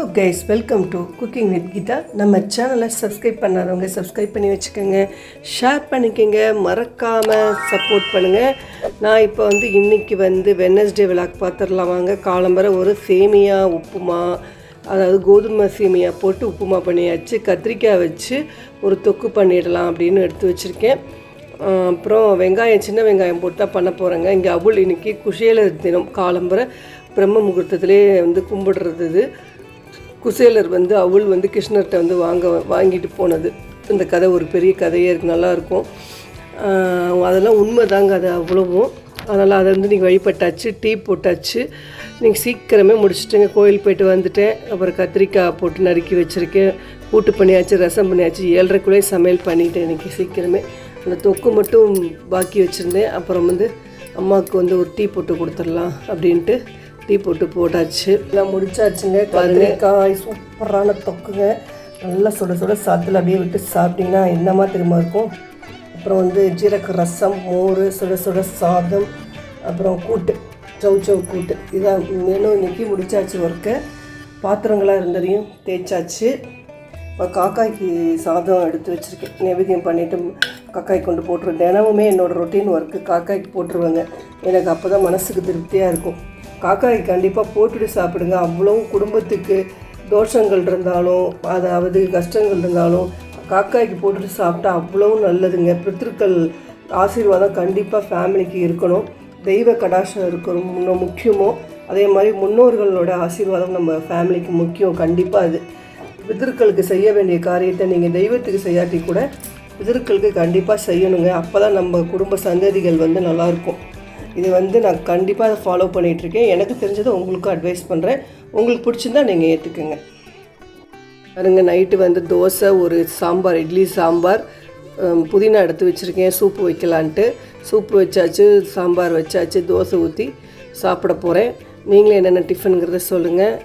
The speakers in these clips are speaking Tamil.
Hello guys, welcome to cooking with Geetha. நம்ம சேனலை சப்ஸ்கிரைப் பண்ணாதவங்க சப்ஸ்கிரைப் பண்ணி வச்சுக்கோங்க, ஷேர் பண்ணிக்கோங்க, மறக்காமல் சப்போர்ட் பண்ணுங்கள். நான் இப்போ இன்றைக்கி வெட்னஸ்டே விளாக் பார்த்துடலாம் வாங்க. காலம்பரை ஒரு சேமியா உப்புமா, அதாவது கோதுமை சேமியா போட்டு உப்புமா பண்ணியாச்சு. கத்திரிக்காய் வச்சு ஒரு தொக்கு பண்ணிடலாம் அப்படின்னு எடுத்து வச்சுருக்கேன். அப்புறம் வெங்காயம், சின்ன வெங்காயம் போட்டு தான் பண்ண போகிறேங்க. இங்கே அவுள் இன்றைக்கி குஷேலர் தினம், காலம்பரை பிரம்ம முகூர்த்தத்திலே கும்பிடுறது. குசேலர் அவுள் கிருஷ்ணர்கிட்ட வாங்கிட்டு போனது. இந்த கதை ஒரு பெரிய கதையே இருக்குது, நல்லாயிருக்கும். அதெல்லாம் உண்மை தாங்க, அது அவ்வளவும். அதனால் அதை இன்றைக்கி வழிபட்டாச்சு, டீ போட்டாச்சு. இன்றைக்கி சீக்கிரமே முடிச்சுட்டுங்க. கோயில் போய்ட்டு வந்துட்டேன். அப்புறம் கத்திரிக்காய் போட்டு நறுக்கி வச்சுருக்கேன். கூட்டு பண்ணியாச்சு, ரசம் பண்ணியாச்சு. 7:30 சமையல் பண்ணிவிட்டேன் இன்றைக்கி சீக்கிரமே. அந்த தொக்கு மட்டும் பாக்கி வச்சுருந்தேன். அப்புறம் அம்மாவுக்கு ஒரு டீ போட்டு கொடுத்துடலாம் அப்படின்ட்டு டீ போட்டாச்சு. எல்லாம் முடிச்சாச்சுங்க. கத்திரிக்காய் சூப்பரான தொக்குங்க. நல்லா சுட சுட சாத்தில் அப்படியே விட்டு சாப்பிட்டிங்கன்னா என்னமா தெரியுமா இருக்கும். அப்புறம் ஜீரக ரசம், மோர், சுட சுட சாதம், அப்புறம் கூட்டு, சௌ கூட்டு. இதான் மெனு. இன்றைக்கி முடிச்சாச்சு ஒர்க்கை. பாத்திரங்களாக இருந்ததையும் தேய்ச்சாச்சு. இப்போ காக்காய்க்கு சாதம் எடுத்து வச்சுருக்கேன். நைவேத்தியம் பண்ணிவிட்டு காக்காய்க்கு கொண்டு போட்டுருவேன். தினமுமே என்னோடய ரொட்டீன் ஒர்க்கு காக்காய்க்கு போட்டுருவேங்க. எனக்கு அப்போ தான் மனசுக்கு திருப்தியாக இருக்கும். காக்காய்க்கு கண்டிப்பாக போட்டுட்டு சாப்பிடுங்க. அவ்வளோ குடும்பத்துக்கு தோஷங்கள் இருந்தாலும், அதாவது கஷ்டங்கள் இருந்தாலும் காக்காய்க்கு போட்டுட்டு சாப்பிட்டா அவ்வளோ நல்லதுங்க. பித்ருக்கள் ஆசீர்வாதம் கண்டிப்பாக ஃபேமிலிக்கு இருக்கணும். தெய்வ கடாட்சம் இருக்கணும் இன்னும் முக்கியமோ. அதே மாதிரி முன்னோர்களோட ஆசீர்வாதம் நம்ம ஃபேமிலிக்கு முக்கியம். கண்டிப்பாக அது பித்ருக்களுக்கு செய்ய வேண்டிய காரியத்தை நீங்கள் தெய்வத்துக்கு செய்யாட்டி கூட பித்ருக்களுக்கு கண்டிப்பாக செய்யணுங்க. அப்போ தான் நம்ம குடும்ப சந்ததிகள் நல்லாயிருக்கும். இது நான் கண்டிப்பாக அதை ஃபாலோ பண்ணிகிட்ருக்கேன். எனக்கு தெரிஞ்சதை உங்களுக்கும் அட்வைஸ் பண்ணுறேன். உங்களுக்கு பிடிச்சிருந்தா நீங்கள் ஏற்றுக்குங்க. பாருங்க, நைட்டு தோசை, ஒரு சாம்பார், இட்லி சாம்பார், புதினா எடுத்து வச்சுருக்கேன். சூப்பு வைக்கலான்ட்டு சூப்பு வச்சாச்சு, சாம்பார் வச்சாச்சு. தோசை ஊற்றி சாப்பிட போகிறேன். நீங்களும் என்னென்ன டிஃபனுங்கிறத சொல்லுங்கள்.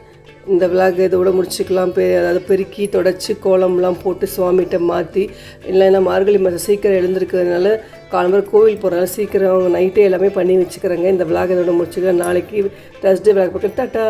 இந்த விளாக் இதோட முடிச்சுக்கலாம். அதாவது பெருக்கி தொடச்சி கோலம்லாம் போட்டு சுவாமிகிட்ட மாற்றி, இல்லைன்னா மார்கழி மாதம் சீக்கிரம் எழுந்திருக்கிறதுனால காலம்பரை கோவில் போகிறனால சீக்கிரம் நைட்டே எல்லாமே பண்ணி வச்சுக்கிறேங்க. இந்த விளாக் இதோட முடிச்சுக்கிறேன். நாளைக்கு தர்ஸ்டே விளாக் பார்க்க டாட்டா.